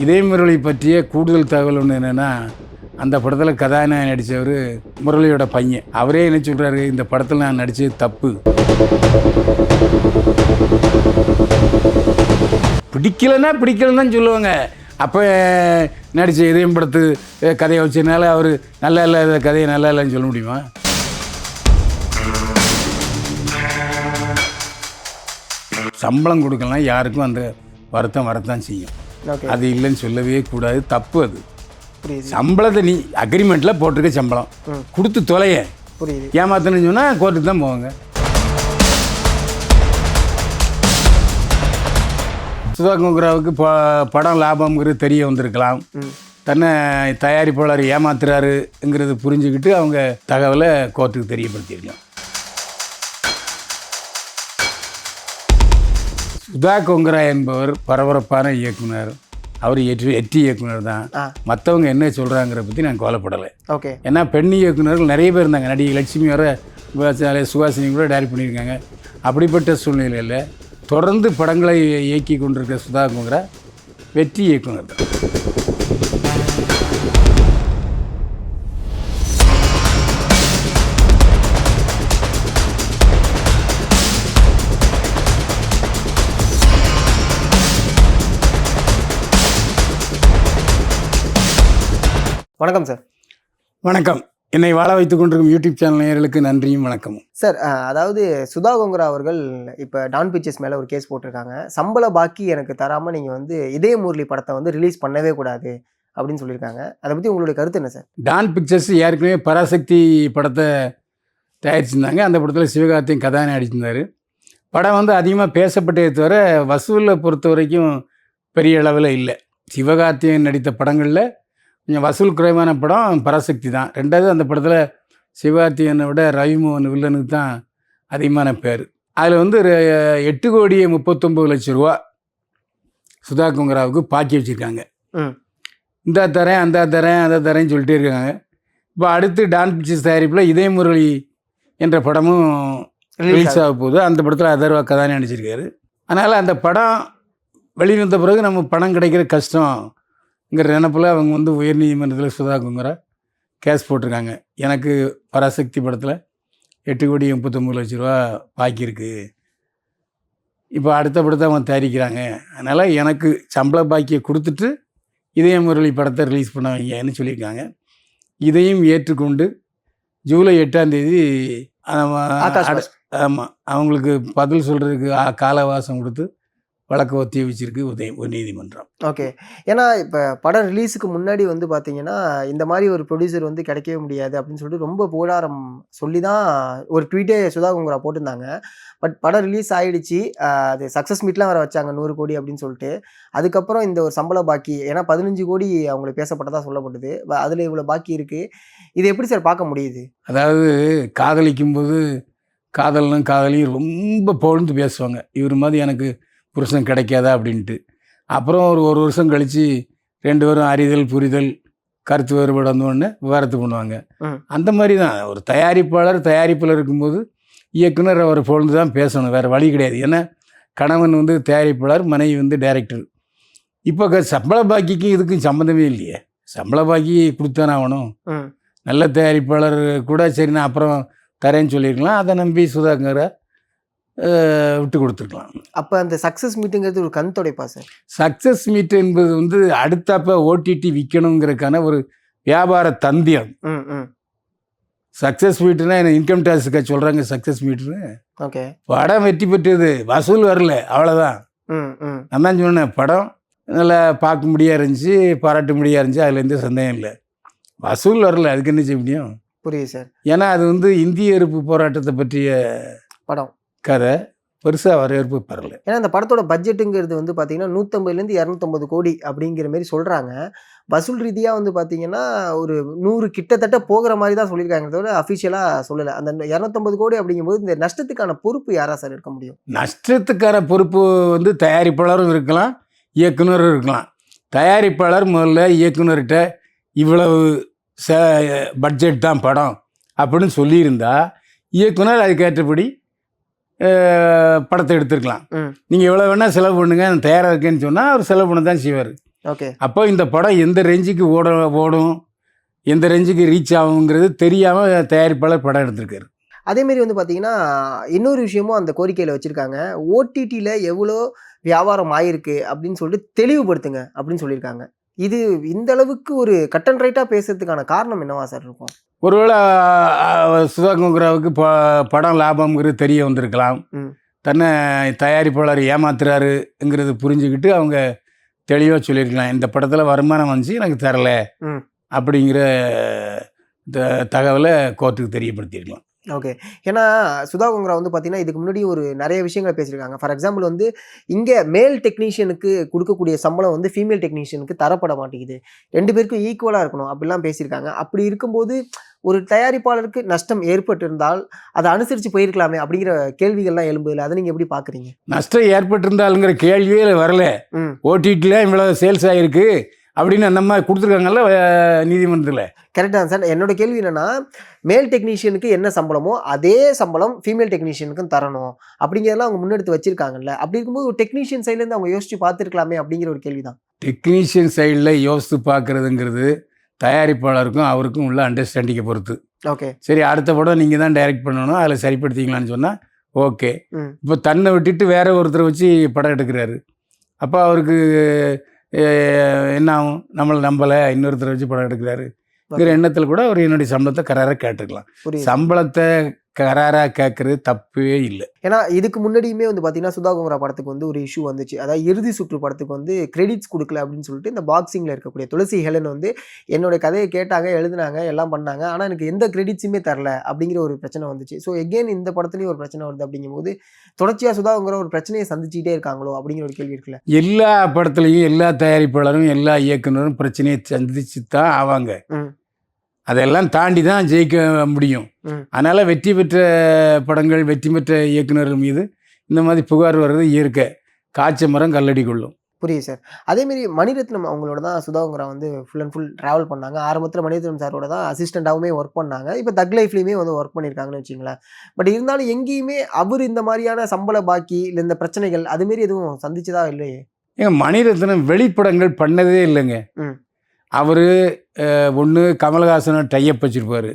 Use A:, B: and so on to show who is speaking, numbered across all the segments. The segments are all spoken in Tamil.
A: இதே முரளி பற்றிய கூடுதல் தகவல் ஒன்று என்னென்னா, அந்த படத்தில் கதாநாயகன் நடித்தவர் முரளியோட பையன். அவரே என்ன சொல்கிறாரு, இந்த படத்தில் நான் நடித்தது தப்பு, பிடிக்கலன்னு சொல்லுவாங்க. அப்போ நடித்த இதயம் படத்து கதையை வச்சதுனால அவர் நல்லா இல்லாத கதையை நல்லா இல்லைன்னு சொல்ல முடியுமா? சம்பளம் கொடுக்கலாம், யாருக்கும் அந்த வருத்தம் வரத்தான் செய்யும். அது இல்லைன்னு சொல்லவே கூடாது, தப்பு. அது சம்பளத்தை நீ அக்ரிமெண்ட்டில் போட்டிருக்க சம்பளம் கொடுத்து தொலைய ஏமாத்தணும்னு சொன்னால் கோர்ட்டுக்கு தான் போவாங்க. சுதா கோங்கராவுக்கு படம் லாபம்ங்கிறது தெரிய வந்திருக்கலாம். தன்னை தயாரிப்பாளர் ஏமாத்துறாருங்கிறது புரிஞ்சுக்கிட்டு அவங்க தகவலை கோர்ட்டுக்கு தெரியப்படுத்தியிருக்கலாம். சுதா கோங்கரா என்பவர் பரபரப்பான இயக்குனர். அவர் வெற்றி இயக்குனர் தான். மற்றவங்க என்ன சொல்கிறாங்கிற பற்றி நான் கவலைப்படலை.
B: ஓகே.
A: ஏன்னா பெண் இயக்குனர்கள் நிறைய பேர் இருந்தாங்க. நடிகை லட்சுமி வர சுஹாசினி கூட டைரக்ட் பண்ணியிருக்காங்க. அப்படிப்பட்ட சூழ்நிலையில் தொடர்ந்து படங்களை இயக்கி கொண்டிருக்கிற சுதா கோங்கரா வெற்றி இயக்குனர் தான்.
B: வணக்கம் சார்.
A: வணக்கம். என்னை வாழ வைத்துக் கொண்டிருக்கும் யூடியூப் சேனல் நேயர்களுக்கு நன்றியும் வணக்கமும்.
B: சார், அதாவது சுதா கோங்கரா அவர்கள் இப்போ டான் பிக்சர்ஸ் மேலே ஒரு கேஸ் போட்டிருக்காங்க. சம்பள பாக்கி எனக்கு தராமல் நீங்கள் வந்து இதய முரளி படத்தை ரிலீஸ் பண்ணவே கூடாது அப்படின்னு சொல்லியிருக்காங்க. அதை பற்றி உங்களுடைய கருத்து என்ன சார்?
A: டான் பிக்சர்ஸ் ஏற்கனவே பராசக்தி படத்தை தயாரிச்சிருந்தாங்க. அந்த படத்தில் சிவகார்த்தியும் கதாநாயகன் நடிச்சிருந்தார். படம் அதிகமாக பேசப்பட்டே தவிர வசூலை பொறுத்த வரைக்கும் பெரிய அளவில் இல்லை. சிவகார்த்தியன் நடித்த படங்களில் கொஞ்சம் வசூல் குறைவான படம் பராசக்தி தான். ரெண்டாவது, அந்த படத்தில் சிவகார்த்தியனை விட ரவிமோகன் வில்லனுக்கு தான் அதிகமான பேர். அதில் 8,39,00,000 சுதா கோங்கராவுக்கு பாக்கி வச்சுருக்காங்க. இந்த தரேன் அந்த தரேன்னு சொல்லிட்டே இருக்காங்க. இப்போ அடுத்து டான் பிக்சர்ஸ் தயாரிப்பில் இதய முரளி என்ற படமும் ரிலீஸ் ஆக போகுது. அந்த படத்தில் அதர்வா கதாநாயகன் நடிச்சிருக்காரு. அதனால் அந்த படம் வெளிவந்த பிறகு நம்ம பணம் கிடைக்கிற கஷ்டங்கிற நினப்பில் அவங்க உயர்நீதிமன்றத்தில் சுதா கோங்கரா கேஸ் போட்டிருக்காங்க. எனக்கு பராசக்தி படத்தில் 8,39,00,000 பாக்கி இருக்குது, இப்போ அடுத்த படத்தை அவங்க தயாரிக்கிறாங்க, அதனால் எனக்கு சம்பள பாக்கியை கொடுத்துட்டு இதய முரளி படத்தை ரிலீஸ் பண்ண வைங்கன்னு சொல்லியிருக்காங்க. இதையும் ஏற்றுக்கொண்டு ஜூலை 8ஆம் தேதி ஆமாம் அவங்களுக்கு பதில் சொல்கிறதுக்கு காலவாசம் கொடுத்து வழக்கு ஒத்தி வச்சிருக்கு நீதிமன்றம்.
B: ஓகே. ஏன்னா இப்போ படம் ரிலீஸுக்கு முன்னாடி பார்த்தீங்கன்னா இந்த மாதிரி ஒரு ப்ரொடியூசர் கிடைக்கவே முடியாது அப்படின்னு சொல்லிட்டு ரொம்ப புகழாரம் சொல்லி தான் ஒரு ட்வீட்டே சுதா கோங்கரா போட்டிருந்தாங்க. பட் படம் ரிலீஸ் ஆகிடுச்சு, அது சக்ஸஸ் மீட்லாம் வர வச்சாங்க 100 கோடி அப்படின்னு சொல்லிட்டு. அதுக்கப்புறம் இந்த ஒரு சம்பள பாக்கி, ஏன்னா 15 கோடி அவங்களுக்கு பேசப்பட்டதாக சொல்லப்பட்டது, அதில் இவ்வளோ பாக்கி இருக்குது. இது எப்படி சார் பார்க்க முடியுது?
A: அதாவது காதலிக்கும்போது காதலியும் ரொம்ப புகழ்ந்து பேசுவாங்க, இவர் மாதிரி எனக்கு புருஷன் கிடைக்காதா அப்படின்ட்டு. அப்புறம் ஒரு வருஷம் கழித்து 2 பேரும் அறிதல் புரிதல் கருத்து வேறுபாடு வந்தோடனே விவாகரத்து பண்ணுவாங்க. அந்த மாதிரி தான் ஒரு தயாரிப்பில் இருக்கும்போது இயக்குனர் அவர் புகழ்ந்து தான் பேசணும், வேறு வழி கிடையாது. ஏன்னா கணவன் தயாரிப்பாளர், மனைவி டைரக்டர். இப்போ சம்பள பாக்கிக்கும் இதுக்கும் சம்மந்தமே இல்லையே. சம்பள பாக்கி கொடுத்தானே ஆகணும். நல்ல தயாரிப்பாளர் கூட சரி நான் அப்புறம் தரேன்னு சொல்லியிருக்கலாம், அதை நம்பி சுதா கோங்கரா விட்டு கொடுத்துருக்கலாம்.
B: அப்போ அந்த சக்ஸஸ் மீட்டுங்கிறது ஒரு கண் துடைப்பா சார்? சக்ஸஸ்
A: மீட் என்பது அடுத்தப்ப ஓடிடி விற்கணுங்கிறதுக்கான ஒரு வியாபார தந்தியம். சக்ஸஸ் மீட்டுனா என்ன இன்கம் டேக்ஸுக்கு சொல்கிறாங்க சக்ஸஸ் மீட்டுன்னு.
B: ஓகே.
A: படம் வெற்றி பெற்றது, வசூல் வரல, அவ்வளோதான். நான் தான் சொன்னேன், படம் நல்லா பார்க்க முடியா இருந்துச்சு, பாராட்ட முடியா இருந்துச்சு, அதில் எந்த சந்தேகம் இல்லை. வசூல் வரல, அதுக்கு என்ன செய்ய முடியும்?
B: புரியுது சார்.
A: ஏன்னா அது இந்திய எதிர்ப்பு போராட்டத்தை பற்றிய
B: படம், கதை
A: பெருசாக வரவேற்பு பெறல.
B: ஏன்னா இந்த படத்தோட பட்ஜெட்டுங்கிறது பார்த்தீங்கன்னா 150லேருந்து 250 கோடி அப்படிங்கிற மாதிரி சொல்கிறாங்க. வசூல் ரீதியாக பார்த்தீங்கன்னா ஒரு 100 கிட்டத்தட்ட போகிற மாதிரி தான் சொல்லியிருக்காங்க, தவிர அஃபிஷியலாக சொல்லலை. அந்த 250 கோடி அப்படிங்கும்போது இந்த நஷ்டத்துக்கான பொறுப்பு யாரா சார் இருக்க முடியும்?
A: நஷ்டத்துக்கான பொறுப்பு தயாரிப்பாளரும் இருக்கலாம், இயக்குனரும் இருக்கலாம். தயாரிப்பாளர் முதல்ல இயக்குனர்கிட்ட இவ்வளவு பட்ஜெட் தான் படம் அப்படின்னு சொல்லியிருந்தா இயக்குனர் அதுக்கேற்றபடி படத்தை எடுத்துருக்கலாம். நீங்கள் எவ்வளோ வேணால் செலவு பண்ணுங்க, நான் தயாராக இருக்கேன்னு சொன்னால் அவர் செலவு பண்ண தான் செய்வார்.
B: ஓகே.
A: அப்போ இந்த படம் எந்த ரேஞ்சுக்கு ஓடும் எந்த ரேஞ்சுக்கு ரீச் ஆகுங்கிறது தெரியாமல் தயாரிப்பாளர் படம் எடுத்திருக்காரு.
B: அதேமாரி வந்து பார்த்தீங்கன்னா, இன்னொரு விஷயமும் அந்த கோரிக்கையில வச்சிருக்காங்க. ஓடிடில எவ்வளோ வியாபாரம் ஆயிருக்கு அப்படின்னு சொல்லிட்டு தெளிவுபடுத்துங்க அப்படின்னு சொல்லியிருக்காங்க. இது இந்த அளவுக்கு ஒரு கட் அண்ட் ரைட்டா பேசுறதுக்கான காரணம் என்னவா சார் இருக்கும்?
A: ஒருவேளை சுதா கொங்கராவுக்கு படம் லாபம்ங்கிறது தெரிய வந்திருக்கலாம்.
B: ம்.
A: தன்னை தயாரிப்பாளர் ஏமாத்துறாருங்கிறது புரிஞ்சுக்கிட்டு அவங்க தெளிவாக சொல்லியிருக்கலாம். இந்த படத்தில் வருமானம் வந்துச்சு எனக்கு தரல
B: ம்.
A: அப்படிங்கிற தகவலை கோர்ட்டுக்கு தெரியப்படுத்தியிருக்கலாம்.
B: ஓகே. ஏன்னா சுதா கொங்கரா வந்து பார்த்தீங்கன்னா, இதுக்கு முன்னாடி ஒரு நெறைய விஷயங்கள பேசியிருக்காங்க. ஃபார் எக்ஸாம்பிள் வந்து இங்க மேல் டெக்னீஷியனுக்கு குடுக்கக்கூடிய சம்பளம் வந்து ஃபீமேல் டெக்னீஷியனுக்கு தரப்பட மாட்டேங்குது. 2 பேருக்கும் ஈக்குவலா இருக்கணும் அப்படிலாம் பேசியிருக்காங்க. அப்படி இருக்கும்போது ஒரு தயாரிப்பாளருக்கு நஷ்டம் ஏற்பட்டிருந்தால், அத அனுசரிச்சு போயிருக்கலாமே அப்படிங்கிற கேள்விகள்லாம் எழும்புதுல்ல. அத நீங்க எப்படி பார்க்குறீங்க?
A: நஷ்டம் ஏற்பட்டிருந்தாலுங்கிற கேள்வியே வரல.
B: ம்.
A: ஓடிடியில் இவ்வளோ சேல்ஸ் ஆகிருக்கு அப்படின்னு அந்த மாதிரி கொடுத்துருக்காங்கல்ல நீதிமன்றத்தில்.
B: கரெக்ட் தான் சார். என்னோட கேள்வி என்னன்னா, மேல் டெக்னீஷியனுக்கு என்ன சம்பளமோ, அதே சம்பளம் ஃபீமேல் டெக்னீஷியனுக்கும் தரணும். அப்படிங்கிறதெல்லாம் அவங்க முன்னெடுத்து வச்சிருக்காங்கல்ல. அப்படி இருக்கும்போது ஒரு டெக்னீஷியன் சைட்லேருந்து அவங்க யோசிச்சு பார்த்துருக்கலாமே அப்படிங்கிற ஒரு கேள்வி தான்.
A: டெக்னீஷியன் சைடில் யோசித்து பார்க்குறதுங்கிறது தயாரிப்பாளருக்கும் அவருக்கும் உள்ள அண்டர்ஸ்டாண்டிங்கை பொறுத்து.
B: ஓகே.
A: சரி, அடுத்த படம் நீங்கள் தான் டைரக்ட் பண்ணணும், அதில் சரிப்படுத்திக்கலான்னு சொன்னால் ஓகே.
B: ம்.
A: இப்போ தன்னை விட்டுட்டு வேற ஒருத்தரை வச்சு படம் எடுக்கிறாரு. அப்போ அவருக்கு என்ன ஆகும்? நம்மளை நம்பலை, இன்னொருத்தரை வச்சு படம் எடுக்கிறாரு எண்ணத்தில் கூட அவர் என்னுடைய சம்பளத்தை கராராக கேட்டுக்கலாம்.
B: புரியுது.
A: சம்பளத்தை கராராக கேட்கறது தப்பே இல்லை.
B: ஏன்னா இதுக்கு முன்னாடியுமே வந்து பார்த்தீங்கன்னா, சுதா கொங்கரா படத்துக்கு வந்து ஒரு இஷ்யூ வந்துச்சு. அதாவது இறுதி சுற்று படத்துக்கு வந்து கிரெடிட்ஸ் குடுக்கல அப்படின்னு சொல்லிட்டு இந்த பாக்ஸிங்கில் இருக்கக்கூடிய துளசி ஹெலன் வந்து என்னோட கதையை கேட்டாங்க, எழுதுனாங்க, எல்லாம் பண்ணாங்க. ஆனால் எனக்கு எந்த கிரெடிட்ஸுமே தரல அப்படிங்கிற ஒரு பிரச்சனை வந்துச்சு. ஸோ எகெயின் இந்த படத்துலையும் ஒரு பிரச்சனை வருது அப்படிங்கும்போது, தொடர்ச்சியாக சுதா கொங்கரா ஒரு பிரச்சனையை சந்திச்சுட்டே இருக்காங்களோ அப்படிங்கிற ஒரு கேள்வி இருக்குல்ல.
A: எல்லா படத்துலையும் எல்லா தயாரிப்பாளரும் எல்லா இயக்குனரும் பிரச்சனையை சந்திச்சு தான் ஆவாங்க.
B: ம்.
A: அதெல்லாம் தாண்டி தான் ஜெயிக்க முடியும். அதனால் வெற்றி பெற்ற படங்கள், வெற்றி பெற்ற இயக்குநர்கள் மீது இந்த மாதிரி புகார் வர்றது இயற்கை. காய்ச்ச மரம் கல்லடி கொள்ளும்.
B: புரியுது சார். அதேமாரி மணிரத்னம் அவங்களோட தான் சுதா கொங்கரா வந்து ஃபுல் அண்ட் ஃபுல் ட்ராவல் பண்ணாங்க. ஆரம்பத்தில் மணிரத்னம் சாரோட தான் அசிஸ்டண்ட்டாகவுமே ஒர்க் பண்ணாங்க. இப்போ தக் லைஃப்லேயுமே வந்து ஒர்க் பண்ணியிருக்காங்கன்னு வச்சுங்களேன். பட் இருந்தாலும் எங்கேயுமே அவர் இந்த மாதிரியான சம்பள பாக்கி இல்லை இந்த பிரச்சனைகள் அதுமாரி எதுவும் சந்திச்சதா இல்லையே?
A: ஏங்க, மணிரத்னம் வெளிப்படங்கள் பண்ணதே இல்லைங்க.
B: ம்.
A: அவர் ஒன்று கமலஹாசனோட டையப் வச்சுருப்பார்,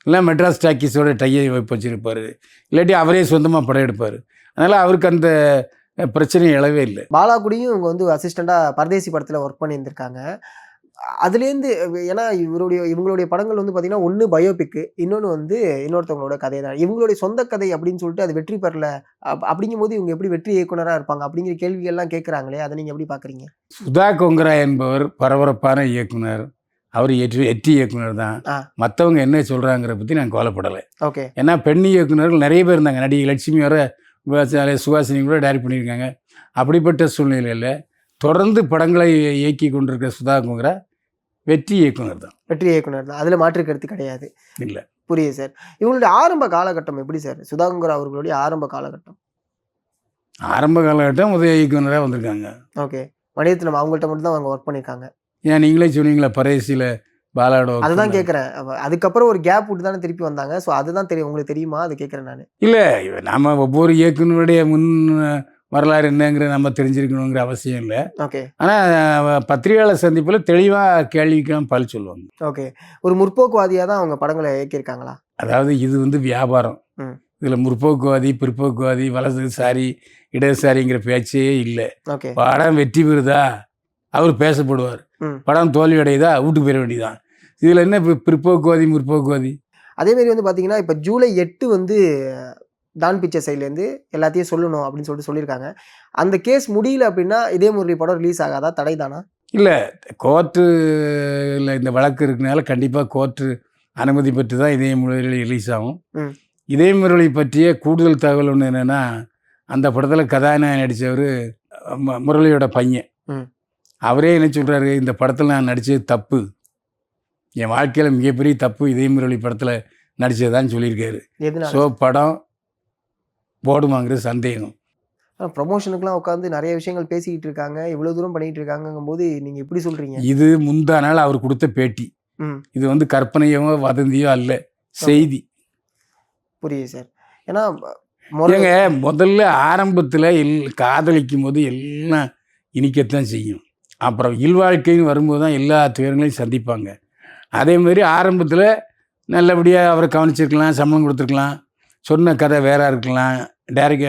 A: இல்லை மெட்ராஸ் டாக்கீஸோட டையப் வச்சுருப்பார், இல்லாட்டி அவரே சொந்தமாக படம் எடுப்பார். அதனால் அவருக்கு அந்த பிரச்சனை எழவே இல்லை.
B: பாலா கூடயும் இவங்க வந்து அசிஸ்டண்ட்டாக பரதேசி படத்தில் ஒர்க் பண்ணியிருந்திருக்காங்க. அதுலேருந்து ஏன்னா இவங்களுடைய படங்கள் வந்து பார்த்தீங்கன்னா, ஒன்று பயோபிக்கு, இன்னொன்று வந்து இன்னொருத்தவங்களோட கதை தான். இவங்களுடைய சொந்த கதை அப்படின்னு சொல்லிட்டு அது வெற்றி பெறல. அப்படிங்கும்போது இவங்க எப்படி வெற்றி இயக்குனராக இருப்பாங்க அப்படிங்கிற கேள்விகள்லாம் கேட்குறாங்களே, அதை நீங்கள் எப்படி பார்க்குறீங்க?
A: சுதா கொங்கரா என்பவர் பரபரப்பான இயக்குனர். அவர் வெற்றி இயக்குனர் தான். மற்றவங்க என்ன சொல்கிறாங்கிற பற்றி நான் கவலைப்படலை.
B: ஓகே. ஏன்னா
A: பெண் இயக்குனர்கள் நிறைய பேர் இருந்தாங்க. நடிகை லட்சுமி வர சுஹாசினி கூட டைரக்ட் பண்ணியிருக்காங்க. அப்படிப்பட்ட சூழ்நிலையில் தொடர்ந்து படங்களை இயக்கி கொண்டிருக்கிற சுதா கொங்கரா வெற்றி இயக்குனர் தான்.
B: வெற்றி இயக்குனர் தான். அதில் மாற்று கருத்து கிடையாது.
A: இல்லை.
B: புரியுது சார். இவங்களுடைய ஆரம்ப காலகட்டம் எப்படி சார்? சுதா கொங்கரா அவர்களுடைய ஆரம்ப காலகட்டம்
A: உதய இயக்குனராக வந்திருக்காங்க.
B: ஓகே. மணிரத்னம் அவங்கள்ட்ட மட்டும் தான் அவங்க ஒர்க் பண்ணியிருக்காங்க.
A: ஏன் நீங்களே சொன்னீங்களா பரேசியில் பாலாடோ?
B: அதுதான் கேட்குறேன். அதுக்கப்புறம் ஒரு கேப் விட்டு தானே திருப்பி வந்தாங்க. ஸோ அதுதான் தெரியும். உங்களுக்கு தெரியுமா? அது கேட்குறேன் நான்.
A: இல்லை, நம்ம ஒவ்வொரு இயக்குனருடைய முன் வரலாறு என்னங்கிற நம்ம தெரிஞ்சிருக்கணுங்கிற அவசியம் இல்லை.
B: ஓகே.
A: ஆனால் பத்திரிகையாளர் சந்திப்பில் தெளிவாக கேள்விக்கெல்லாம் பதில் சொல்லுவாங்க.
B: ஓகே. ஒரு முற்போக்குவாதியாக தான் அவங்க படங்களை இயக்கியிருக்காங்களா?
A: அதாவது இது வந்து வியாபாரம். இதில் முற்போக்குவாதி, பிற்போக்குவாதி, வலதுசாரி, இடதுசாரிங்கிற பேச்சே இல்லை.
B: ஓகே. படம்
A: வெற்றி பெறுதா அவர் பேசப்படுவார், படம் தோல்வி அடையுதா வீட்டுக்கு போயிட வேண்டியதான். இதில் என்ன பிற்போக்குவாதி முற்போக்குவாதி? அதேமாரி
B: வந்து பார்த்தீங்கன்னா, இப்போ ஜூலை 8 வந்து டான் பிக்சர் சைட்லேருந்து எல்லாத்தையும் சொல்லணும் அப்படின்னு சொல்லிட்டு சொல்லியிருக்காங்க. அந்த கேஸ் முடியல அப்படின்னா இதே முரளி படம் ரிலீஸ் ஆகாதா? தடை தானா?
A: இல்லை, கோர்ட்டில் இந்த வழக்கு இருக்கனால கண்டிப்பாக கோர்ட்டு அனுமதி பெற்று தான் இதே முரளி ரிலீஸ் ஆகும். இதே முரளி பற்றிய கூடுதல் தகவல் ஒன்று என்னென்னா, அந்த படத்தில் கதாநாயகன் நடித்தவர் முரளியோட பையன். அவரே என்ன சொல்கிறாரு, இந்த படத்தில் நான் நடித்தது தப்பு, என் வாழ்க்கையில் மிகப்பெரிய தப்பு இதே முரளி படத்தில் நடித்ததான்னு சொல்லியிருக்காரு. ஸோ படம் போடுமாங்கிற சந்தேகம்.
B: ப்ரமோஷனுக்குலாம் உட்காந்து நிறைய விஷயங்கள் பேசிக்கிட்டு இருக்காங்க, இவ்வளோ தூரம் பண்ணிகிட்டு இருக்காங்கும்போது நீங்கள் எப்படி சொல்கிறீங்க?
A: இது முந்தா நாள் அவர் கொடுத்த பேட்டி. இது வந்து கற்பனையோ வதந்தியோ அல்ல, செய்தி.
B: புரியுது சார். ஏன்னா
A: முதல்ல ஆரம்பத்தில் காதலிக்கும் போது எல்லாம் இனிக்கத்தான் செய்யும். அப்புறம் இல்வாழ்க்கைன்னு வரும்போது தான் எல்லா துயரங்களையும் சந்திப்பாங்க. அதே மாதிரி ஆரம்பத்தில் நல்லபடியாக அவரை கவனிச்சிருக்கலாம், சம்பளம் கொடுத்துருக்கலாம், சொன்ன கதை வேற இருக்கலாம், டைரக்ட்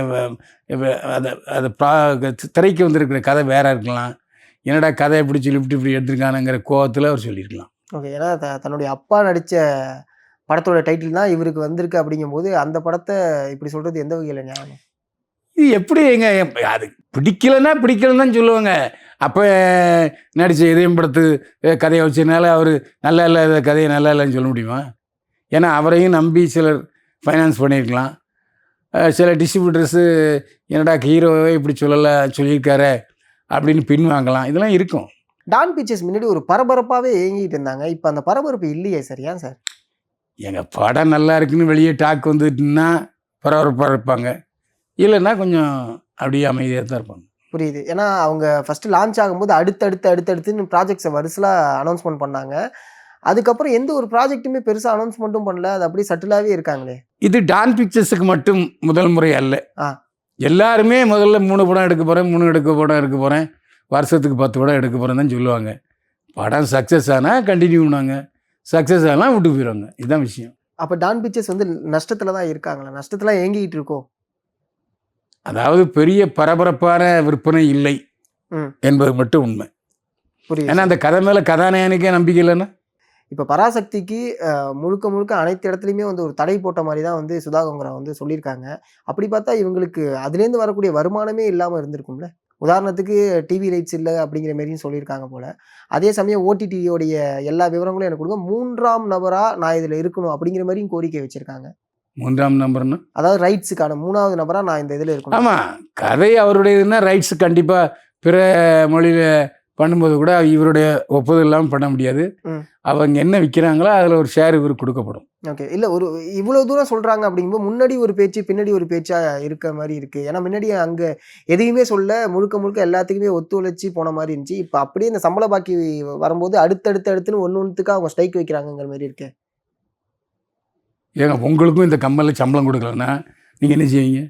A: அதை திரைக்கு வந்திருக்கிற கதை வேற இருக்கலாம். என்னடா கதை எப்படி சொல்லி இப்படி எடுத்திருக்கானுங்கிற கோவத்தில் அவர் சொல்லியிருக்கலாம்.
B: ஓகே. ஏன்னா தன்னுடைய அப்பா நடித்த படத்தோட டைட்டில் தான் இவருக்கு வந்திருக்கு அப்படிங்கும்போது அந்த படத்தை இப்படி சொல்கிறது எந்த வகையில் ஞாபகம்?
A: இது எப்படி அது பிடிக்கலன்னு தான் சொல்லுவாங்க. அப்போ நடித்த இதயம் படத்து கதையை வச்சதுனால அவர் நல்லா இல்லை, கதையை நல்லா இல்லைன்னு சொல்ல முடியுமா? ஏன்னா அவரையும் நம்பி சிலர் ஃபைனான்ஸ் பண்ணியிருக்கலாம். சில டிஸ்ட்ரிபியூட்டர்ஸு என்னடா ஹீரோவே இப்படி சொல்லியிருக்காரு அப்படின்னு பின் வாங்கலாம். இதெல்லாம் இருக்கும்.
B: டான் பிக்சர்ஸ் முன்னாடி ஒரு பரபரப்பாகவே இயங்கிட்டு இருந்தாங்க. இப்போ அந்த பரபரப்பு இல்லையே சார், ஏன் சார்?
A: எங்கள் படம் நல்லா இருக்குன்னு வெளியே டாக் வந்துட்டுன்னா பரபரப்பாக இருப்பாங்க, இல்லைன்னா கொஞ்சம் அப்படியே அமைதியாக தான் இருப்பாங்க.
B: புரியுது. ஏன்னா அவங்க ஃபஸ்ட்டு லான்ச் ஆகும்போது அடுத்தடுத்துன்னு ப்ராஜெக்ட்ஸை வரிசலாக அனௌன்ஸ்மெண்ட் பண்ணாங்க. அதுக்கப்புறம் எந்த ஒரு ப்ராஜெக்ட்டுமே பெருசாக அனௌன்ஸ்மெண்ட்டும் பண்ணல. அது அப்படியே சட்டிலாகவே இருக்காங்களே.
A: இது டான் பிக்சர்ஸுக்கு மட்டும் முதல் முறை அல்ல. எல்லாருமே முதல்ல 3 படம் எடுக்க போகிறேன், வருஷத்துக்கு 10 படம் எடுக்க போகிறேன் தான் சொல்லுவாங்க. படம் சக்ஸஸ் ஆனால் கண்டினியூ பண்ணுவாங்க, சக்ஸஸ் ஆனால் விட்டு போயிடுவாங்க. இதுதான் விஷயம்.
B: அப்போ டான் பிக்சர்ஸ் வந்து நஷ்டத்தில் தான் இருக்காங்களா? நஷ்டத்தில் இயங்கிட்டு இருக்கோம்.
A: அதாவது பெரிய பரபரப்பான விற்பனை இல்லை என்பது மட்டும் உண்மை.
B: புரியுது.
A: ஏன்னா அந்த கதை மேலே கதாநாயகனுக்கே நம்பிக்கை இல்லைன்னா.
B: இப்போ பராசக்திக்கு முழுக்க அனைத்து இடத்துலையுமே வந்து ஒரு தடை போட்ட மாதிரி தான் வந்து சுதா கொங்கரா வந்து சொல்லியிருக்காங்க. அப்படி பார்த்தா இவங்களுக்கு அதுலேருந்து வரக்கூடிய வருமானமே இல்லாமல் இருந்திருக்கும்ல. உதாரணத்துக்கு டிவி ரைட்ஸ் இல்லை அப்படிங்கிற மாரியும் சொல்லியிருக்காங்க போல். அதே சமயம் ஓடிடியோடைய எல்லா விவரங்களும் எனக்கு கொடுங்க, 3ஆம் நபராக நான் இதில் இருக்கணும் அப்படிங்கிற மாதிரியும் கோரிக்கை வச்சுருக்காங்க.
A: 3ஆம் நபர்னா
B: அதாவது ரைட்ஸுக்கான 3வது நபராக நான் இந்த இதில் இருக்கணும்.
A: ஆமாம், கதை அவருடையதுன்னா ரைட்ஸ் கண்டிப்பாக பிற மொழியில் பண்ணும்போது கூட இவருடைய ஒப்புதல் இல்லாமல் பண்ண முடியாது. அவங்க என்ன விற்கிறாங்களோ அதில் ஒரு ஷேர் இவருக்கு கொடுக்கப்படும்.
B: ஓகே. இல்லை, ஒரு இவ்வளோ தூரம் சொல்கிறாங்க அப்படிங்கும்போது முன்னாடி ஒரு பேச்சு பின்னாடி ஒரு பேச்சாக இருக்க மாதிரி இருக்குது. ஏன்னா முன்னாடி அங்கே எதையுமே சொல்ல முழுக்க எல்லாத்துக்குமே ஒத்துழைச்சி போன மாதிரி இருந்துச்சு. இப்போ அப்படியே இந்த சம்பள பாக்கி வரும்போது அடுத்தடுத்துன்னு ஒன்றுத்துக்கு அவங்க ஸ்ட்ரைக் வைக்கிறாங்கிற மாதிரி இருக்கு.
A: ஏங்க உங்களுக்கும் இந்த கம்பெனியில் சம்பளம் கொடுக்கலன்னா நீங்கள் என்ன செய்வீங்க?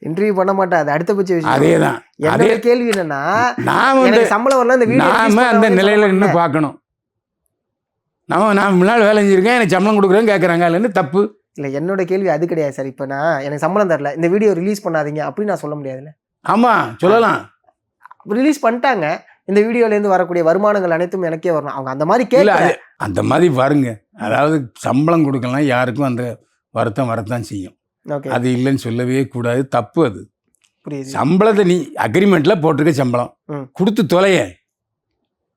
B: இன்டர்வியூ பண்ண மாட்டேன். அது அடுத்த பட்ச விஷயம்.
A: அதேதான்.
B: அதே கேள்வி என்னன்னா,
A: நான் வந்து
B: சம்பளம் வரல, இந்த
A: நாம அந்த நிலையில இன்னும் பார்க்கணும். நான் முன்னாள் வேலை செஞ்சிருக்கேன், எனக்கு சம்பளம் கொடுக்குறேன்னு கேட்குறாங்க, இல்லைன்னு தப்பு
B: இல்லை. என்னோட கேள்வி அது கிடையாது சார். இப்போ நான் எனக்கு சம்பளம் தரல, இந்த வீடியோ ரிலீஸ் பண்ணாதீங்க அப்படின்னு நான் சொல்ல முடியாதுல்ல.
A: ஆமாம், சொல்லலாம்.
B: ரிலீஸ் பண்ணிட்டாங்க, இந்த வீடியோலேருந்து வரக்கூடிய வருமானங்கள் அனைத்தும் எனக்கே வரணும். அவங்க அந்த மாதிரி கேட்கல.
A: அந்த மாதிரி பாருங்க, அதாவது சம்பளம் கொடுக்கலாம் யாருக்கும் அந்த வருத்தம் வரத்தான் செய்யும். அது இல்லைன்னு சொல்லவே கூடாது, தப்பு அது.
B: புரியுது.
A: சம்பளத்தை நீ அக்ரிமெண்ட்ல போட்டிருக்க சம்பளம் கொடுத்து தொலைய.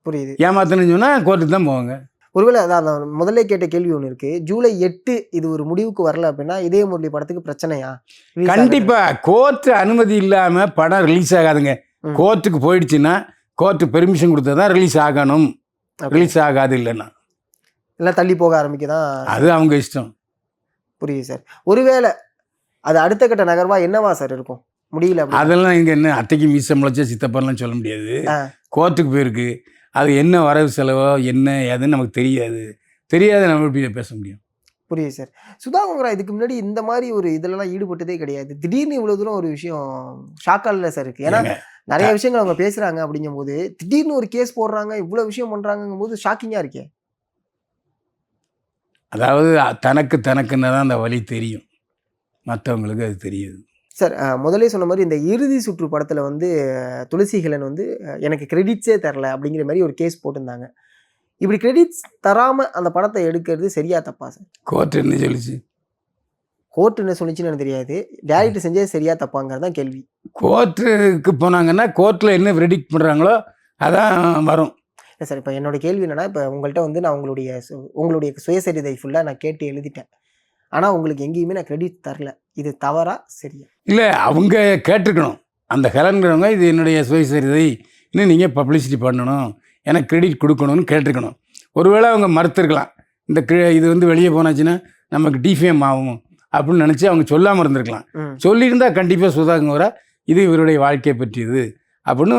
B: புரியுது.
A: ஏமாத்தணும்னு சொன்னா கோர்ட்டுக்கு தான் போவாங்க.
B: ஒருவேளை அதான் முதல்ல கேட்ட கேள்வி ஒன்று இருக்கு. ஜூலை 8 இது ஒரு முடிவுக்கு வரல அப்படின்னா இதய முரளி படத்துக்கு பிரச்சனையா?
A: கண்டிப்பா கோர்ட் அனுமதி இல்லாம படம் ரிலீஸ் ஆகாதுங்க. கோர்ட்டுக்கு போயிடுச்சுன்னா கோர்ட்டு பெர்மிஷன் கொடுத்தா தான் ரிலீஸ் ஆகணும். ரிலீஸ் ஆகாது இல்லைன்னா
B: எல்லாம் தள்ளி போக ஆரம்பிக்குதான்.
A: அது அவங்க இஷ்டம்.
B: புரியுது சார். ஒருவேளை அது அடுத்த கட்ட நகர்வா என்னவா சார் இருக்கும்? முடியல
A: அதெல்லாம் இங்கே என்ன அத்தைக்கு மீசை முளைச்சா சித்தப்பாலாம் சொல்ல முடியாது. கோர்ட்டுக்கு போயிருக்கு, அது என்ன வரவு செலவோ என்ன ஏதுன்னு நமக்கு தெரியாது நம்ம எப்படி பேச முடியும்?
B: புரியுது சார். சுதா கொங்கரா இதுக்கு முன்னாடி இந்த மாதிரி ஒரு இதெல்லாம் ஈடுபட்டதே கிடையாது. திடீர்னு இவ்வளோ தூரம் ஒரு விஷயம் ஷாக்கால சார் இருக்குது. ஏன்னா நிறைய விஷயங்கள் அவங்க பேசுகிறாங்க. அப்படிங்கும் போது திடீர்னு ஒரு கேஸ் போடுறாங்க, இவ்வளோ விஷயம் பண்ணுறாங்கும் போது ஷாக்கிங்காக இருக்கே.
A: அதாவது தனக்குன்னு தான் அந்த வழி தெரியும், மற்றவங்களுக்கு அது தெரியுது
B: சார். முதலே சொன்ன மாதிரி இந்த இறுதி சுற்று படத்தில் வந்து துளசிகலன் வந்து எனக்கு கிரெடிட்ஸே தரல அப்படிங்கிற மாதிரி ஒரு கேஸ் போட்டிருந்தாங்க. இப்படி கிரெடிட்ஸ் தராமல் அந்த படத்தை எடுக்கிறது சரியா தப்பா சார்?
A: கோர்ட் என்ன சொல்லிச்சு?
B: கோர்ட் என்ன சொல்லிச்சுன்னு எனக்கு தெரியாது. டேரக்டர் செஞ்சது சரியா தப்பாங்கிறது தான் கேள்வி.
A: கோர்ட்டுக்கு போனாங்கன்னா கோர்ட்டில் என்ன வெரிடிக்ட் பண்ணுறாங்களோ அதான் வரும்.
B: இல்லை சார், இப்போ என்னோட கேள்வி என்னன்னா, இப்போ உங்கள்கிட்ட வந்து நான் உங்களுடைய சுயசரிதை ஃபுல்லாக நான் கேட்டு எழுதிட்டேன். ஆனால் உங்களுக்கு எங்கேயுமே நான் கிரெடிட் தரல. இது தவறா சரியா?
A: இல்லை, அவங்க கேட்டிருக்கணும். அந்த ஹெலன்கிறவங்க இது என்னுடைய சுயசரிதை, இன்னும் நீங்கள் பப்ளிசிட்டி பண்ணணும், எனக்கு கிரெடிட் கொடுக்கணும்னு கேட்டிருக்கணும். ஒருவேளை அவங்க மறுத்துருக்கலாம். இது வந்து வெளியே போனாச்சுன்னா நமக்கு டிஃபேம் ஆகும் அப்படின்னு நினச்சி அவங்க சொல்லாமல் இருந்திருக்கலாம். சொல்லியிருந்தால் கண்டிப்பாக சுதா கொங்கரா இது இவருடைய வாழ்க்கையை பற்றியது அப்படின்னு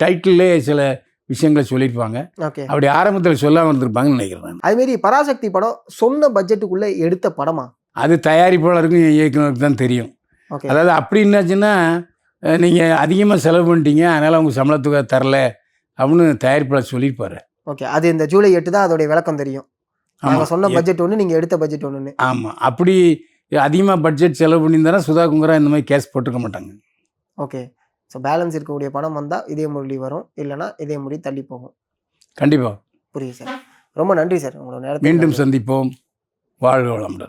A: டைட்டிலே சில விஷயங்களை சொல்லியிருப்பாங்க. அப்படி ஆரம்பத்தில் சொல்லாமல் இருந்திருப்பாங்கன்னு நினைக்கிறேன்.
B: அதுமாரி பராசக்தி படம் சொன்ன பட்ஜெட்டுக்குள்ளே எடுத்த படமா?
A: அது தயாரிப்பாளருக்கும் இயக்குனருக்கு தான் தெரியும். அதாவது அப்படி என்னாச்சுன்னா நீங்கள் அதிகமாக செலவு பண்ணிட்டீங்க, அதனால் அவங்க சம்பளத்துக்கு தரல அப்படின்னு தயாரிப்பாளர் சொல்லியிருப்பாரு.
B: ஓகே. அது இந்த ஜூலை 8 தான் அதோடைய விளக்கம் தெரியும். நாங்க
A: ஆமாம்.
B: சொன்ன பட்ஜெட் ஒண்ணு, நீங்க எடுத்த பட்ஜெட் ஒண்ணுன்னு.
A: ஆமாம். அப்படி அதிகமாக பட்ஜெட் செலவு பண்ணியிருந்தாலும் சுதா குங்கரா இந்த மாதிரி கேஸ் போட்டிருக்க மாட்டாங்க.
B: ஓகே. ஸோ பேலன்ஸ் இருக்கக்கூடிய பணம் வந்தா இதய முரளி வரும். இல்லன்னா இதய முரளி தள்ளி போகும்.
A: கண்டிப்பாக.
B: புரியுது சார். ரொம்ப நன்றி சார். உங்களோட நேரத்துக்கு
A: மீண்டும்
B: நன்றி.
A: சந்திப்போம். வாழ்க வளமுடன்.